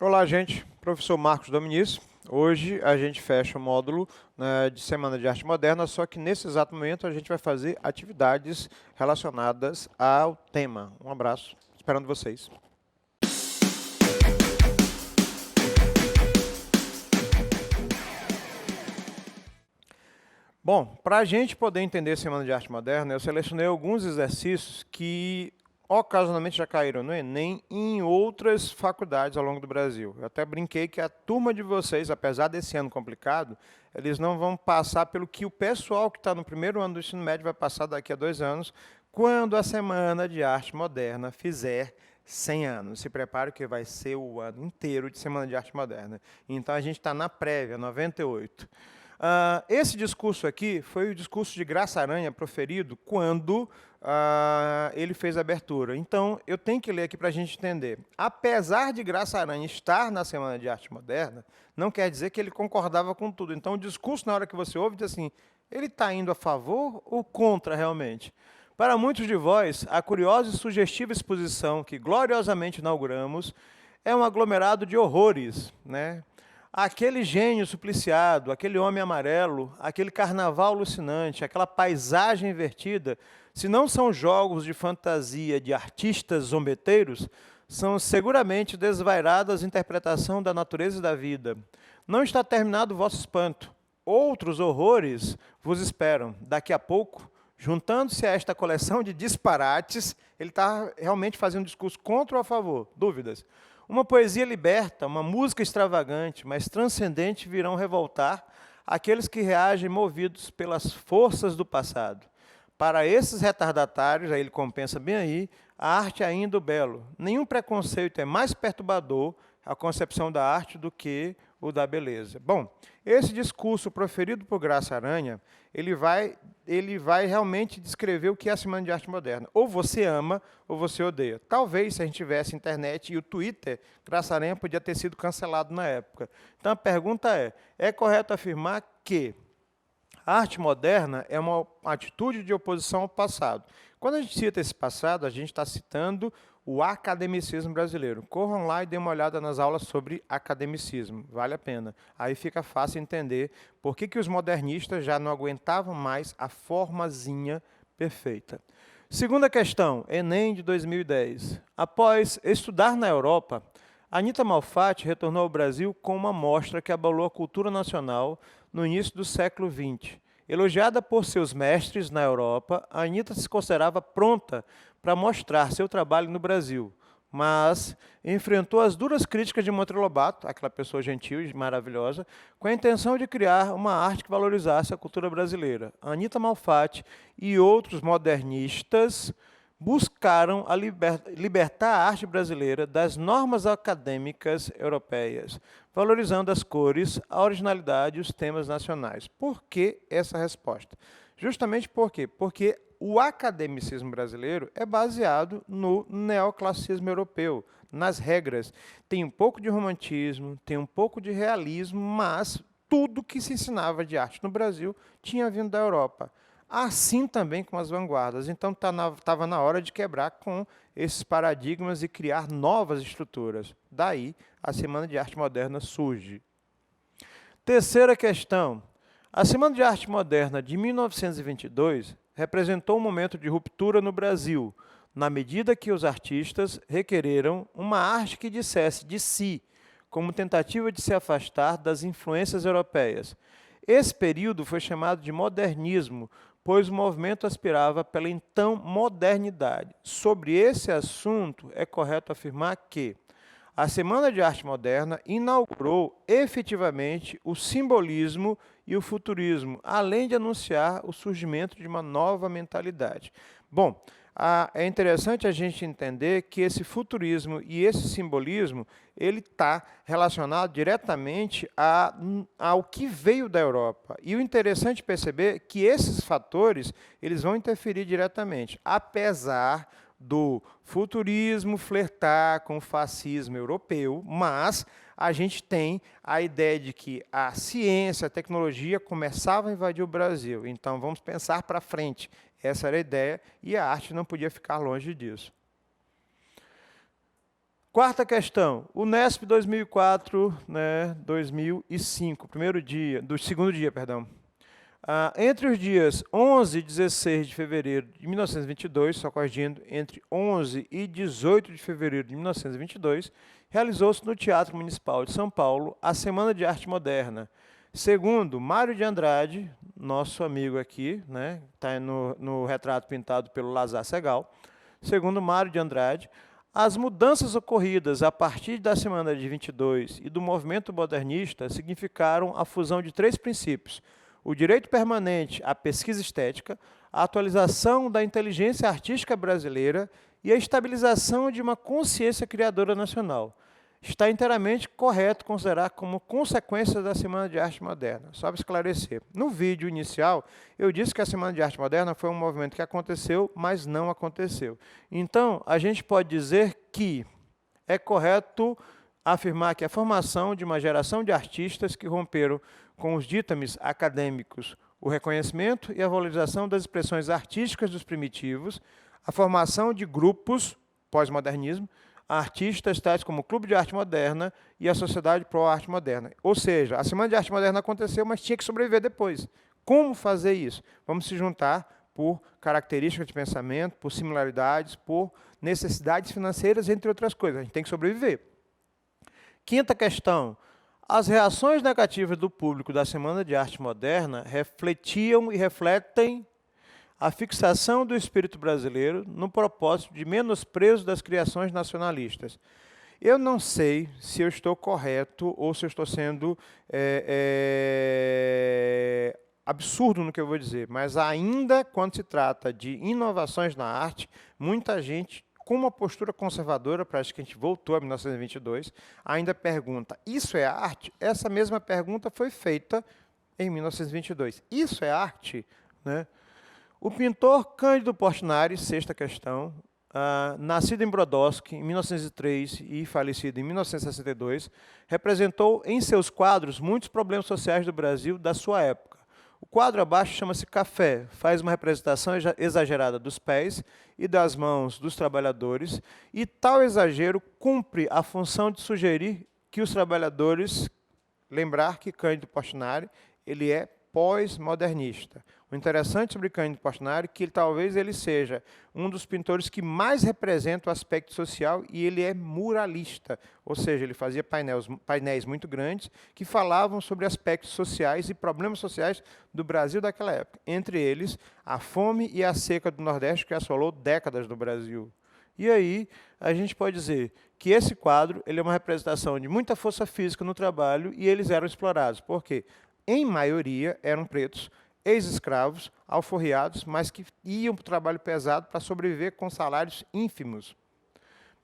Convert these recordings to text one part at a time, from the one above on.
Olá, gente. Professor Marcos Dominici. Hoje a gente fecha o módulo, né, de Semana de Arte Moderna, só que nesse exato momento a gente vai fazer atividades relacionadas ao tema. Um abraço, esperando vocês. Bom, para a gente poder entender a Semana de Arte Moderna, eu selecionei alguns exercícios que ocasionalmente já caíram no Enem e em outras faculdades ao longo do Brasil. Eu até brinquei que a turma de vocês, apesar desse ano complicado, eles não vão passar pelo que o pessoal que está no primeiro ano do ensino médio vai passar daqui a 2 anos, quando a Semana de Arte Moderna fizer 100 anos. Se prepare que vai ser o ano inteiro de Semana de Arte Moderna. Então, a gente está na prévia, 98. Esse discurso aqui foi o discurso de Graça Aranha proferido quando ele fez a abertura. Então, eu tenho que ler aqui para a gente entender. Apesar de Graça Aranha estar na Semana de Arte Moderna, não quer dizer que ele concordava com tudo. Então, o discurso, na hora que você ouve, diz assim, ele está indo a favor ou contra realmente? Para muitos de vós, a curiosa e sugestiva exposição que gloriosamente inauguramos é um aglomerado de horrores, né? Aquele gênio supliciado, aquele homem amarelo, aquele carnaval alucinante, aquela paisagem invertida, se não são jogos de fantasia de artistas zombeteiros, são seguramente desvairadas interpretação da natureza e da vida. Não está terminado o vosso espanto. Outros horrores vos esperam. Daqui a pouco, juntando-se a esta coleção de disparates, ele está realmente fazendo um discurso contra ou a favor? Dúvidas. Uma poesia liberta, uma música extravagante, mas transcendente virão revoltar aqueles que reagem movidos pelas forças do passado. Para esses retardatários, aí ele compensa bem aí, a arte é ainda o belo. Nenhum preconceito é mais perturbador a concepção da arte do que o da beleza. Bom, esse discurso proferido por Graça Aranha, ele vai realmente descrever o que é a Semana de Arte Moderna. Ou você ama, ou você odeia. Talvez, se a gente tivesse internet e o Twitter, Graça Aranha podia ter sido cancelado na época. Então, a pergunta é correto afirmar que a arte moderna é uma atitude de oposição ao passado. Quando a gente cita esse passado, a gente está citando o academicismo brasileiro. Corram lá e dêem uma olhada nas aulas sobre academicismo, vale a pena. Aí fica fácil entender por que os modernistas já não aguentavam mais a formazinha perfeita. Segunda questão, Enem de 2010. Após estudar na Europa, Anita Malfatti retornou ao Brasil com uma mostra que abalou a cultura nacional no início do século XX. Elogiada por seus mestres na Europa, a Anita se considerava pronta para mostrar seu trabalho no Brasil, mas enfrentou as duras críticas de Monteiro Lobato, aquela pessoa gentil e maravilhosa, com a intenção de criar uma arte que valorizasse a cultura brasileira. Anita Malfatti e outros modernistas buscaram libertar a arte brasileira das normas acadêmicas europeias, valorizando as cores, a originalidade e os temas nacionais. Por que essa resposta? Justamente por quê? Porque o academicismo brasileiro é baseado no neoclassicismo europeu, nas regras. Tem um pouco de romantismo, tem um pouco de realismo, mas tudo que se ensinava de arte no Brasil tinha vindo da Europa. Assim também com as vanguardas. Então, estava na hora de quebrar com esses paradigmas e criar novas estruturas. Daí, a Semana de Arte Moderna surge. Terceira questão. A Semana de Arte Moderna de 1922 representou um momento de ruptura no Brasil, na medida que os artistas requereram uma arte que dissesse de si, como tentativa de se afastar das influências europeias. Esse período foi chamado de modernismo, pois o movimento aspirava pela então modernidade. Sobre esse assunto, é correto afirmar que a Semana de Arte Moderna inaugurou efetivamente o simbolismo e o futurismo, além de anunciar o surgimento de uma nova mentalidade. Bom, é interessante a gente entender que esse futurismo e esse simbolismo ele está relacionado diretamente ao que veio da Europa. E o interessante é perceber que esses fatores eles vão interferir diretamente, apesar do futurismo flertar com o fascismo europeu, mas a gente tem a ideia de que a ciência, a tecnologia começavam a invadir o Brasil. Então, vamos pensar para frente. Essa era a ideia e a arte não podia ficar longe disso. Quarta questão, Unesp 2004, né, 2005, segundo dia, perdão. Entre os dias 11 e 16 de fevereiro de 1922, só corrigindo, entre 11 e 18 de fevereiro de 1922, realizou-se no Teatro Municipal de São Paulo a Semana de Arte Moderna. Segundo Mário de Andrade, nosso amigo aqui, né, está no retrato pintado pelo Lazar Segal, segundo Mário de Andrade, as mudanças ocorridas a partir da Semana de 22 e do movimento modernista significaram a fusão de três princípios: o direito permanente à pesquisa estética, a atualização da inteligência artística brasileira e a estabilização de uma consciência criadora nacional. Está inteiramente correto considerar como consequência da Semana de Arte Moderna. Só para esclarecer. No vídeo inicial, eu disse que a Semana de Arte Moderna foi um movimento que aconteceu, mas não aconteceu. Então, a gente pode dizer que é correto afirmar que a formação de uma geração de artistas que romperam com os ditames acadêmicos, o reconhecimento e a valorização das expressões artísticas dos primitivos, a formação de grupos pós-modernismo, artistas tais como o Clube de Arte Moderna e a Sociedade Pro Arte Moderna. Ou seja, a Semana de Arte Moderna aconteceu, mas tinha que sobreviver depois. Como fazer isso? Vamos se juntar por características de pensamento, por similaridades, por necessidades financeiras, entre outras coisas. A gente tem que sobreviver. Quinta questão. As reações negativas do público da Semana de Arte Moderna refletiam e refletem a fixação do espírito brasileiro no propósito de menosprezo das criações nacionalistas. Eu não sei se eu estou correto ou se eu estou sendo absurdo no que eu vou dizer, mas ainda quando se trata de inovações na arte, muita gente, com uma postura conservadora, parece que a gente voltou a 1922, ainda pergunta: isso é arte? Essa mesma pergunta foi feita em 1922. Isso é arte? Né? O pintor Cândido Portinari, sexta questão, nascido em Brodowski em 1903 e falecido em 1962, representou em seus quadros muitos problemas sociais do Brasil da sua época. O quadro abaixo chama-se Café, faz uma representação exagerada dos pés e das mãos dos trabalhadores, e tal exagero cumpre a função de sugerir que os trabalhadores, lembrar que Cândido Portinari, ele é pós-modernista. O interessante sobre Cândido Portinari é que talvez ele seja um dos pintores que mais representa o aspecto social, e ele é muralista, ou seja, ele fazia painéis muito grandes que falavam sobre aspectos sociais e problemas sociais do Brasil daquela época, entre eles a fome e a seca do Nordeste que assolou décadas do Brasil. E aí a gente pode dizer que esse quadro ele é uma representação de muita força física no trabalho, e eles eram explorados. Por quê? Em maioria eram pretos, ex-escravos, alforriados, mas que iam para o trabalho pesado para sobreviver com salários ínfimos.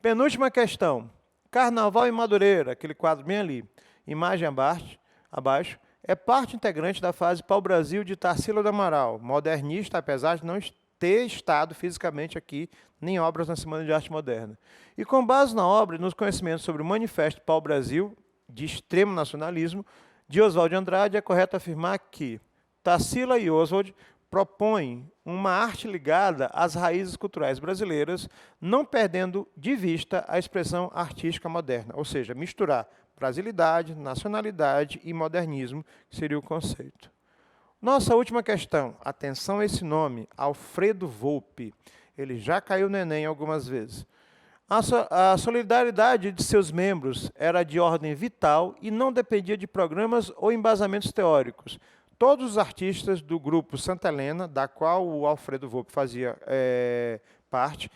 Penúltima questão. Carnaval em Madureira, aquele quadro bem ali, imagem abaixo, é parte integrante da fase Pau-Brasil de Tarsila do Amaral, modernista, apesar de não ter estado fisicamente aqui nem obras na Semana de Arte Moderna. E com base na obra e nos conhecimentos sobre o Manifesto Pau-Brasil, de extremo nacionalismo, de Oswald de Andrade, é correto afirmar que Tarsila e Oswald propõem uma arte ligada às raízes culturais brasileiras, não perdendo de vista a expressão artística moderna, ou seja, misturar brasilidade, nacionalidade e modernismo, que seria o conceito. Nossa última questão, atenção a esse nome, Alfredo Volpi. Ele já caiu no Enem algumas vezes. A solidariedade de seus membros era de ordem vital e não dependia de programas ou embasamentos teóricos. Todos os artistas do grupo Santa Helena, da qual o Alfredo Volpi fazia parte,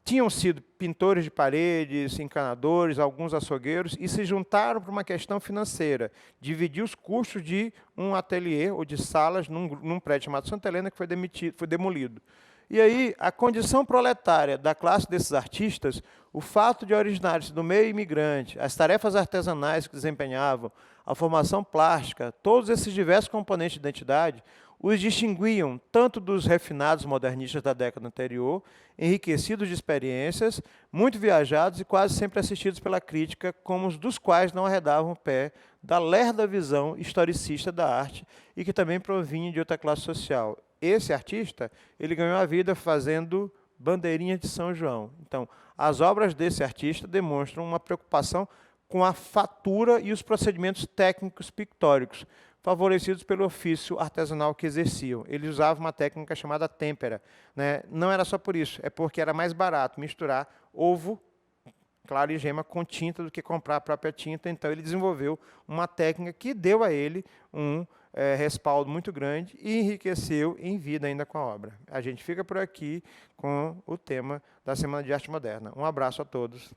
tinham sido pintores de paredes, encanadores, alguns açougueiros, e se juntaram para uma questão financeira, dividir os custos de um ateliê ou de salas num prédio chamado Santa Helena, que foi demolido. E aí, a condição proletária da classe desses artistas, o fato de originários do meio imigrante, as tarefas artesanais que desempenhavam, a formação plástica, todos esses diversos componentes de identidade, os distinguiam tanto dos refinados modernistas da década anterior, enriquecidos de experiências, muito viajados e quase sempre assistidos pela crítica, como os dos quais não arredavam o pé da lerda visão historicista da arte e que também provinha de outra classe social. Esse artista, ele ganhou a vida fazendo Bandeirinha de São João. Então, as obras desse artista demonstram uma preocupação com a fatura e os procedimentos técnicos pictóricos, favorecidos pelo ofício artesanal que exerciam. Ele usava uma técnica chamada têmpera, né? Não era só por isso, é porque era mais barato misturar ovo claro e gema com tinta do que comprar a própria tinta. Então, ele desenvolveu uma técnica que deu a ele um respaldo muito grande e enriqueceu em vida ainda com a obra. A gente fica por aqui com o tema da Semana de Arte Moderna. Um abraço a todos.